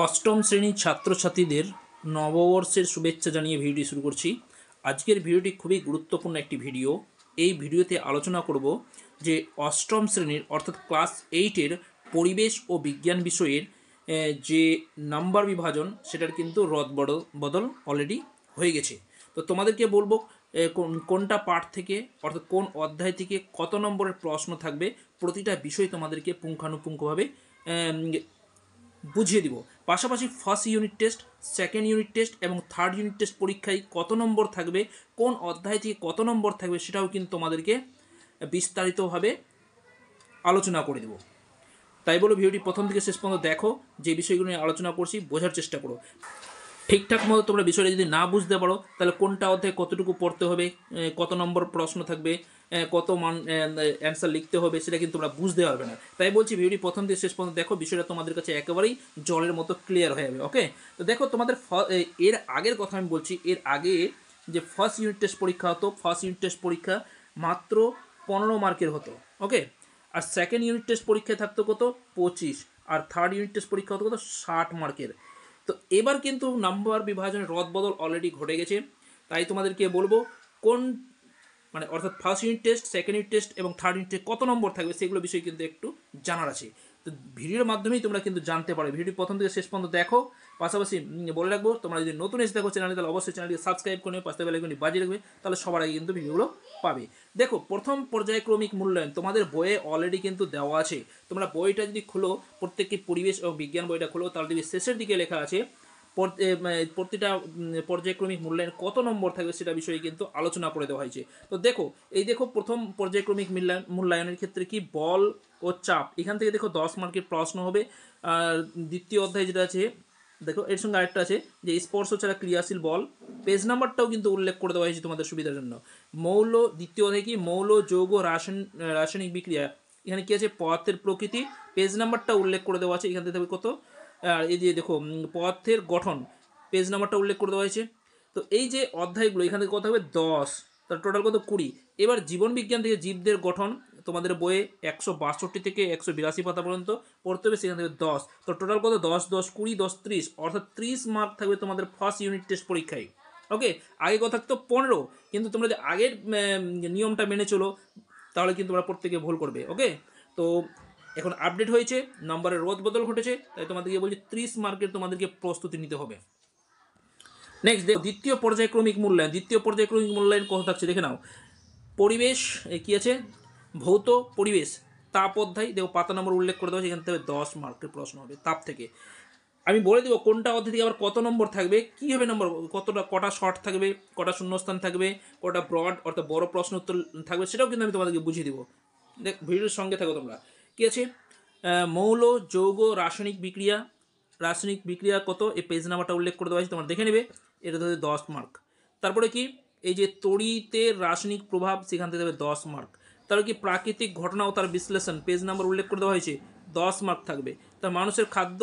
অষ্টম শ্রেণীর ছাত্রছাত্রীদের নববর্ষের শুভেচ্ছা জানিয়ে ভিডিওটি শুরু করছি। আজকের ভিডিওটি খুবই গুরুত্বপূর্ণ একটি ভিডিও। এই ভিডিওতে আলোচনা করব যে অষ্টম শ্রেণীর অর্থাৎ ক্লাস 8-এর পরিবেশ ও বিজ্ঞান বিষয়ের যে নাম্বার বিভাজন সেটার কিন্তু বদল অলরেডি হয়ে গেছে। তো তোমাদেরকে বলবো কোনটা পার্ট থেকে অর্থাৎ কোন অধ্যায় থেকে কত নম্বরের প্রশ্ন থাকবে, প্রতিটা বিষয় তোমাদেরকে পুঙ্খানুপুঙ্খভাবে বুঝিয়ে দিব। পাশাপাশি first unit test, second unit test এবং থার্ড ইউনিট টেস্ট পরীক্ষায় কত নম্বর থাকবে, কোন অধ্যায় থেকে কত নম্বর থাকবে সেটাও কিন্তু তোমাদেরকে বিস্তারিতভাবে আলোচনা করে দেব। তাই বলে ভিডিওটি প্রথম থেকে শেষ পর্যন্ত দেখো, যে বিষয়গুলো নিয়ে আলোচনা করছি বোঝার চেষ্টা করো। ঠিকঠাক মতো তোমরা বিষয়টা যদি না বুঝতে পারো তাহলে কোনটা অধ্যায়ে কতটুকু পড়তে হবে, কত নম্বর প্রশ্ন থাকবে, কত মান অ্যান্সার লিখতে হবে সেটা কিন্তু তোমরা বুঝতে পারবে না। তাই বলছি ভিডিওটি প্রথম থেকে শেষ পর্যন্ত দেখো, বিষয়টা তোমাদের কাছে একেবারেই জলের মতো ক্লিয়ার হয়ে যাবে। ওকে, তো দেখো তোমাদের এর আগের কথা আমি বলছি, এর আগে যে ফার্স্ট ইউনিট টেস্ট পরীক্ষা হতো, ফার্স্ট ইউনিট টেস্ট পরীক্ষা মাত্র 15 মার্কের হতো। ওকে, আর সেকেন্ড ইউনিট টেস্ট পরীক্ষায় থাকতো কত 25, আর থার্ড ইউনিট টেস্ট পরীক্ষা হতো কত 60 মার্কের। তো এবার কিন্তু নাম্বার বিভাজনের রদবদল অলরেডি ঘটে গেছে। তাই তোমাদেরকে বলবো কোন অর্থাৎ first unit test, second unit test এবং থার্ড ইউনিট টেস্ট কত নম্বর থাকবে সেগুলো বিষয় কিন্তু একটু জানার আছে। তো ভিডিওর মাধ্যমেই তোমরা কিন্তু জানতে পারো। ভিডিও প্রথম থেকে শেষ পর্যন্ত দেখো। পাশাপাশি বলে রাখবো, তোমরা যদি নতুন এসে দেখো চ্যানেলে, তাহলে অবশ্যই চ্যানেলটি সাবস্ক্রাইব করে নেবে, পাশে বেল আইকনটি বাজিয়ে রাখবে, তাহলে সবার আগে কিন্তু ভিডিওগুলো পাবে। দেখো, প্রথম পর্যায়ক্রমিক মূল্যায়ন তোমাদের বইয়ে অলরেডি কিন্তু দেওয়া আছে। তোমরা বইটা যদি খোলো, প্রত্যেকটি পরিবেশ ও বিজ্ঞান বইটা খোলো, তাহলে যদি শেষের দিকে লেখা আছে প্রতিটা পর্যায়ক্রমিক মূল্যায়ন কত নম্বর থাকবে সেটা বিষয়ে কিন্তু আলোচনা করে দেওয়া হয়েছে। তো দেখো, প্রথম পর্যায়ক্রমিক মূল্যায়নের ক্ষেত্রে কি বল ও চাপ, এখান থেকে দেখো 10 মার্কের প্রশ্ন হবে। আর দ্বিতীয় অধ্যায় যেটা আছে, দেখো এর সঙ্গে আরেকটা আছে যে স্পর্শ ছাড়া ক্রিয়াশীল বল, পেজ নাম্বারটাও কিন্তু উল্লেখ করে দেওয়া হয়েছে তোমাদের সুবিধার জন্য। দ্বিতীয় অধ্যায় কি মৌল, যৌগ, রাসায়নিক বিক্রিয়া, এখানে কি আছে পদার্থের প্রকৃতি, পেজ নাম্বারটা উল্লেখ করে দেওয়া আছে। এখান থেকে কত, এই যে দেখো পদার্থের গঠন, পেজ নাম্বারটা উল্লেখ করে দেওয়া হয়েছে। তো এই যে অধ্যায়গুলো, এখান থেকে কত হবে 10, তার টোটাল কত 20। এবার জীবন বিজ্ঞান থেকে জীবদের গঠন তোমাদের বইয়ে 162 থেকে 182 পাতা পর্যন্ত পড়তে হবে, সেখান থেকে 10। তো টোটাল কত 10, 10, 20, 10, 30, অর্থাৎ 30 মার্ক থাকবে তোমাদের ফার্স্ট ইউনিট টেস্ট পরীক্ষায়। ওকে, আগে কথা থাকতো 15, কিন্তু তোমরা যদি আগের নিয়মটা মেনে চলো তাহলে কিন্তু তোমরা প্রত্যেকে ভুল করবে। ওকে, তো এখন আপডেট হয়েছে, নম্বরের রদবদল ঘটেছে, তাই তোমাদেরকে বলছি 30 মার্কের তোমাদেরকে প্রস্তুতি নিতে হবে। নেক্সট দেখো, দ্বিতীয় পর্যায়ক্রমিক মূল্যায়ন কত থাকছে দেখে নাও। পরিবেশ কি আছে, ভৌত পরিবেশ, তাপ অধ্যায়, দেখো পাতা নম্বর উল্লেখ করে দেওয়া, এখান থেকে 10 মার্কের প্রশ্ন হবে তাপ থেকে। আমি বলে দেবো কোনটা অধ্যায় থেকে আবার কত নম্বর থাকবে, কী হবে নম্বর, কটা শর্ট থাকবে, কটা শূন্যস্থান থাকবে, কটা ব্রড অর্থাৎ বড় প্রশ্ন উত্তর থাকবে, সেটাও কিন্তু আমি তোমাদেরকে বুঝিয়ে দেবো। দেখ, ভিডিওর সঙ্গে থাকো তোমরা। কী আছে, মৌল, যৌগ, রাসায়নিক বিক্রিয়া কত, এই পেজ নাম্বারটা উল্লেখ করে দেওয়া হয়েছে, তোমরা দেখে নেবে। এটা ধরে 10 মার্ক। তারপরে কি, এই যে তড়িতের রাসায়নিক প্রভাব, সেখান থেকে দেবে 10 মার্ক। তারপরে কি প্রাকৃতিক ঘটনা ও তার বিশ্লেষণ, পেজ নাম্বার উল্লেখ করে দেওয়া হয়েছে, 10 মার্ক থাকবে। তার মানুষের খাদ্য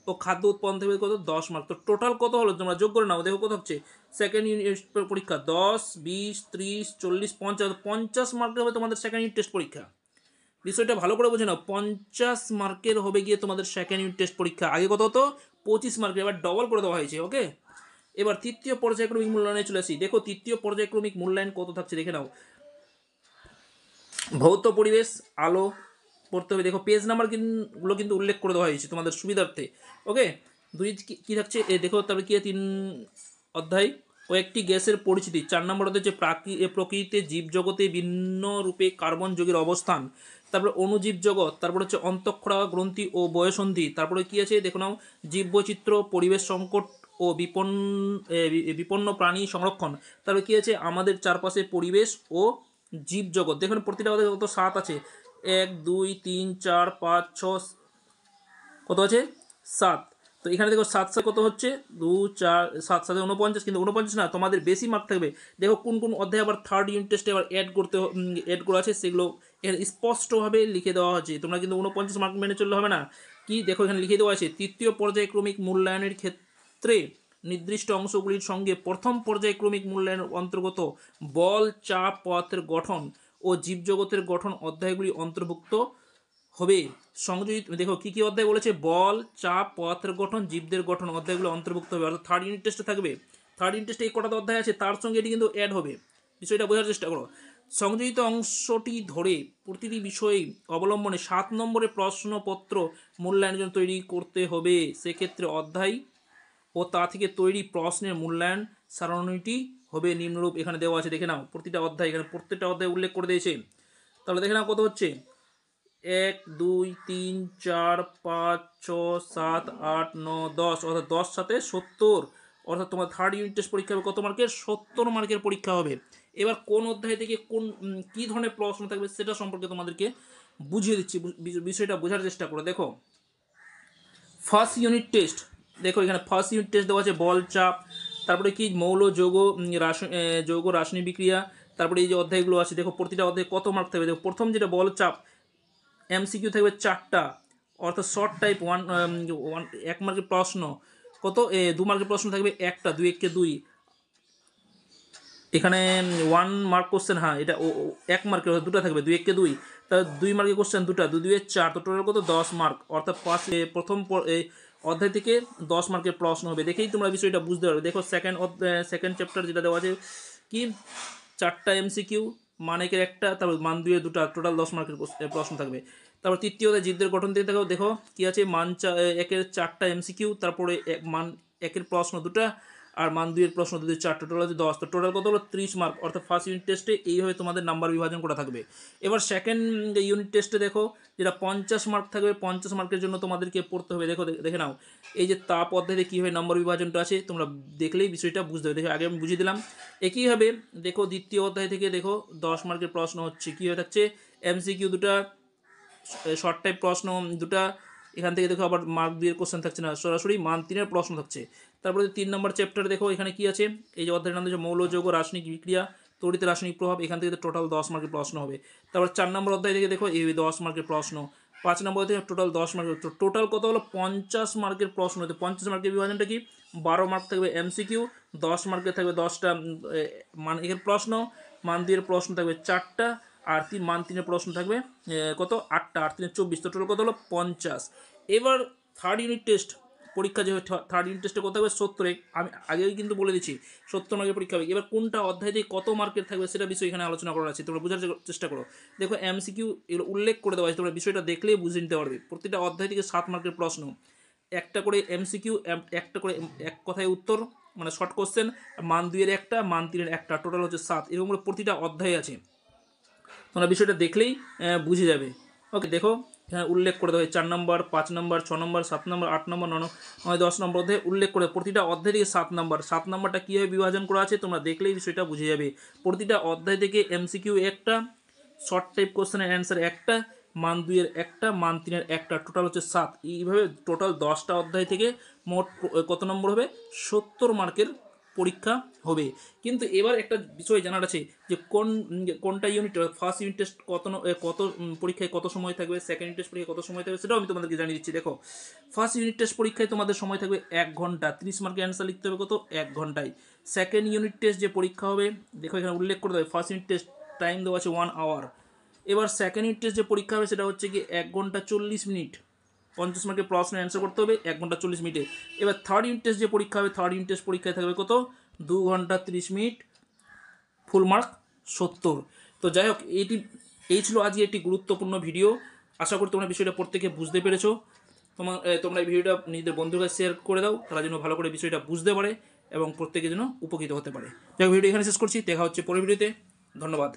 ও খাদ্য উৎপাদন থেকে কত 10 মার্ক। তো টোটাল কত হলো তোমরা যোগ করে নাও, দেখো কত হচ্ছে। সেকেন্ড ইউনিট পরীক্ষা 10, 20, 30, 40, 50 মার্কের হবে তোমাদের সেকেন্ড ইউনিট টেস্ট পরীক্ষা। বিষয়টা ভালো করে বোঝে নাও, 50 মার্কের হবে গিয়ে তোমাদের সেকেন্ড ইউনিট টেস্ট পরীক্ষা। আগে কত হতো 25 মার্কের, এবার ডবল করে দেওয়া হয়েছে। ওকে, এবার তৃতীয় পর্যায়ক্রমিক মূল্যায়নে চলে আসি। দেখো তৃতীয় পর্যায়ক্রমিক মূল্যায়ন কত থাকছে দেখে নাও। ভৌত পরিবেশ, আলো পড়তে হবে। দেখো পেজ নাম্বারগুলো কিন্তু উল্লেখ করে দেওয়া হয়েছে তোমাদের সুবিধার্থে। ওকে, দুই কী থাকছে দেখো, তারপরে কি 3 অধ্যায় কয়েকটি গ্যাসের পরিচিতি, 4 নম্বর অধ্যায় হচ্ছে প্রকৃতিতে জীবজগতে ভিন্ন রূপে কার্বন যৌগের অবস্থান, তারপরে অণুজীব জগৎ, তারপর হচ্ছে অন্তঃক্ষরা গ্রন্থি ও বয়সন্ধি, তারপরে কি আছে দেখো নাও জীববৈচিত্র্য, পরিবেশ সংকট ও বিপন্ন প্রাণী সংরক্ষণ, তারপরে কি আছে আমাদের চারপাশে পরিবেশ ও জীবজগৎ। দেখুন প্রতিটা কত 7 আছে, 1, 2, 3, 4, 5, 6, কত আছে 7। তো এখানে দেখো 7 কত হচ্ছে 2, 4, 7, 7, 49, কিন্তু 49 না, তোমাদের বেশি মার্ক থাকবে। দেখো কোন কোন অধ্যায় আবার থার্ড ইউনিট টেস্টে আবার অ্যাড করা আছে, সেগুলো এখানে স্পষ্টভাবে লিখে দেওয়া হচ্ছে। তোমরা কিন্তু 49 মার্ক মেনে চললে হবে না। কি দেখো এখানে লিখে দেওয়া আছে, তৃতীয় পর্যায়ক্রমিক মূল্যায়নের ক্ষেত্রে নির্দিষ্ট অংশগুলির সঙ্গে প্রথম পর্যায়ক্রমিক মূল্যায়নের অন্তর্গত বল, চাপ, পদার্থের গঠন ও জীবজগতের গঠন অধ্যায়গুলি অন্তর্ভুক্ত হবে সংযোজিত। দেখো কী কী অধ্যায় বলেছে, বল, চাপ, পদার্থের গঠন, জীবদের গঠন অধ্যায়গুলো অন্তর্ভুক্ত হবে, অর্থাৎ থার্ড ইউনিট টেস্টে থাকবে। থার্ড ইউনিট টেস্টে এই কটা অধ্যায় আছে তার সঙ্গে এটি কিন্তু অ্যাড হবে, বিষয়টা বোঝার চেষ্টা করো। সংযোজিত অংশটি ধরে প্রতিটি বিষয়ে অবলম্বনে 7 নম্বরের প্রশ্নপত্র মূল্যায়নের জন্য তৈরি করতে হবে। সেক্ষেত্রে অধ্যায় ও তা থেকে তৈরি প্রশ্নের মূল্যায়ন সারণীটি হবে নিম্নরূপ। এখানে দেওয়া আছে, দেখে নাও প্রতিটা অধ্যায়, এখানে প্রত্যেকটা অধ্যায় উল্লেখ করে দিয়েছে। তাহলে দেখে নাও কত হচ্ছে, 1 2 3 4 5 6 7 8 9 10, অর্থাৎ 10 সাথে 70, অর্থাৎ তোমার থার্ড ইউনিট টেস্ট পরীক্ষা হবে কত মার্কের, 70 মার্কের পরীক্ষা হবে। এবার কোন অধ্যায় থেকে কোন কী ধরনের প্রশ্ন থাকবে সেটা সম্পর্কে তোমাদেরকে বুঝিয়ে দিচ্ছি, বিষয়টা বোঝার চেষ্টা করো। দেখো ফার্স্ট ইউনিট টেস্ট, দেখো এখানে ফার্স্ট ইউনিট টেস্ট দেওয়া আছে বল, চাপ, তারপরে কি মৌল, যৌগ, যৌগ রাসায়নিক বিক্রিয়া, তারপরে এই যে অধ্যায়গুলো আছে দেখো প্রতিটা অধ্যায়ে কত মার্ক থাকবে। দেখো প্রথম যেটা বল চাপ, এমসিকিউ থাকবে 4টা, অর্থাৎ শর্ট টাইপ 1 মার্কের প্রশ্ন, কত 2 মার্কের প্রশ্ন থাকবে একটা, 2 1 2, এখানে 1 মার্ক কোশ্চেন, হ্যাঁ এটা 1 মার্কের দুটো থাকবে, 2 1 2, তা 2 মার্কের কোশ্চেন দুটা, 2 2 4, তো টোটাল কত 10 মার্ক, অর্থাৎ প্রথম অধ্যায় থেকে 10 মার্কের প্রশ্ন হবে। দেখেই তোমরা বিষয়টা বুঝতে পারবে। দেখো সেকেন্ড চ্যাপ্টার যেটা দেওয়া আছে কি 4টা এমসিকিউ, মানেকের একটা, তারপর মান 2 দুটা, টোটাল 10 মার্কের প্রশ্ন থাকবে। তারপর তৃতীয় অধ্যায় জীবদের গঠন থেকে দেখো কি আছে, মান 1-এর 4টা এমসিকিউ, তারপরে মান 1-এর প্রশ্ন দুটা, আর মান 2-এর প্রশ্ন 2 4, টোটাল হচ্ছে 10, তো টোটাল কত হলো 30 মার্ক, অর্থাৎ ফার্স্ট ইউনিট টেস্টে এইভাবে তোমাদের নাম্বার বিভাজন করা থাকবে। এবার সেকেন্ড ইউনিট টেস্টে দেখো যেটা 50 মার্ক থাকবে, 50 মার্কের জন্য তোমাদেরকে পড়তে হবে। দেখো দেখে নাও এই যে তাপ অধ্যায়ে কীভাবে নাম্বার বিভাজনটা আছে তোমরা দেখলেই বিষয়টা বুঝতে হবে। দেখো আগে আমি বুঝিয়ে দিলাম। একইভাবে দেখো দ্বিতীয় অধ্যায় থেকে দেখো 10 মার্কের প্রশ্ন হচ্ছে কীভাবে থাকছে, এমসিকিউ দুটা, শর্ট টাইপ প্রশ্ন দুটা, এখান থেকে দেখো আবার মার্ক 2-এর কোশ্চেন থাকছে না, সরাসরি মান 3-এর প্রশ্ন থাকছে। তারপরে 3 নম্বর চ্যাপ্টার দেখো এখানে কি আছে, এই যে অধ্যায়ের নাম হচ্ছে মৌল, যৌগ, রাসায়নিক বিক্রিয়া, তড়িৎ রাসায়নিক প্রভাব, এখান থেকে টোটাল 10 মার্কের প্রশ্ন হবে। তারপর 4 নম্বর অধ্যায় থেকে দেখো এই 10 মার্কের প্রশ্ন, 5 নম্বর থেকে টোটাল 10 মার্কের, টোটাল কত হলো 50 মার্কের প্রশ্ন হতে। 50 মার্কের বিভাজনটা কি, 12 মার্ক থাকবে এমসিকিউ, 10 মার্কের থাকবে 10টা মান এর প্রশ্ন, মান 2-এর প্রশ্ন থাকবে 4টা, আর মান 3-এর প্রশ্ন থাকবে কত 8টা, 8 3 24, তো টোটাল কত হলো 50। এবার থার্ড ইউনিট টেস্ট পরীক্ষা যে থার্ড ইউনিট টেস্টে কত থাকবে 70, আমি আগেই কিন্তু বলে দিচ্ছি 70 মার্কের পরীক্ষা হবে। এবার কোনটা অধ্যায় দিয়ে কত মার্কের থাকবে সেটা বিষয় এখানে আলোচনা করা আছে, তোমরা বোঝার চেষ্টা করো। দেখো এমসিকিউ এগুলো উল্লেখ করে দেওয়া আছে, তোমরা বিষয়টা দেখলেই বুঝে নিতে পারবে। প্রতিটা অধ্যায় থেকে 7 মার্কের প্রশ্ন, একটা করে এমসিকিউ, একটা করে এক কথায় উত্তর, মানে শর্ট কোশ্চেন, মান 2-এর একটা, মান 3-এর একটা, টোটাল হচ্ছে 7, এরকম করে প্রতিটা অধ্যায় আছে। তোমরা বিষয়টা দেখলেই বুঝে যাবে। ওকে, দেখো এখানে উল্লেখ করে দেওয়া হয় 4 নম্বর, 5 নম্বর, 6 নম্বর, 7 নম্বর, 8 নম্বর, 9 10 নম্বর অধ্যায়ে উল্লেখ করে প্রতিটা অধ্যায় থেকে 7 নম্বর, 7 নম্বরটা কীভাবে বিভাজন করা আছে তোমরা দেখলেই বিষয়টা বুঝে যাবে। প্রতিটা অধ্যায় থেকে এমসিকিউ একটা, শর্ট টাইপ কোশ্চেনের অ্যান্সার একটা, মান 2-এর একটা, মান 3-এর একটা, টোটাল হচ্ছে 7। এইভাবে টোটাল 10টা অধ্যায় থেকে মোট কত নম্বর হবে, 70 মার্কের পরীক্ষা হবে। কিন্তু এবার একটা বিষয় জানার আছে যে কোনটা ইউনিট, ফার্স্ট ইউনিট টেস্ট কত পরীক্ষায় কত সময় থাকবে, সেকেন্ড ইউনিট টেস্ট পরীক্ষায় কত সময় থাকবে সেটাও আমি তোমাদেরকে জানিয়ে দিচ্ছি। দেখো ফার্স্ট ইউনিট টেস্ট পরীক্ষায় তোমাদের সময় থাকবে 1 ঘন্টা, 30 মার্কের অ্যান্সার লিখতে হবে কত 1 ঘন্টায়। সেকেন্ড ইউনিট টেস্ট যে পরীক্ষা হবে দেখো এখানে উল্লেখ করে দেবে, ফার্স্ট ইউনিট টেস্ট টাইম দেওয়া আছে 1 আওয়ার। এবার সেকেন্ড ইউনিট টেস্ট যে পরীক্ষা হবে সেটা হচ্ছে কি 1 ঘন্টা 40 মিনিট, 50 মার্কের প্রশ্ন অ্যান্সার করতে হবে 1 ঘন্টা 40 মিনিটে। এবার থার্ড ইউনিট টেস্ট যে পরীক্ষা হবে, থার্ড ইউনিট টেস্ট পরীক্ষায় থাকবে কত 2 ঘন্টা 30 মিনিট, ফুল মার্ক 70। তো যাই হোক এই ছিল আজকে একটি গুরুত্বপূর্ণ ভিডিও। আশা করি তোমরা বিষয়টা প্রত্যেকে বুঝতে পেরেছো। তোমরা এই ভিডিওটা নিজেদের বন্ধুদের কাছে শেয়ার করে দাও, তারা যেন ভালো করে বিষয়টা বুঝতে পারে এবং প্রত্যেকে যেন উপকৃত হতে পারে। যাই হোক ভিডিও এখানে শেষ করছি, দেখা হচ্ছে পরের ভিডিওতে। ধন্যবাদ।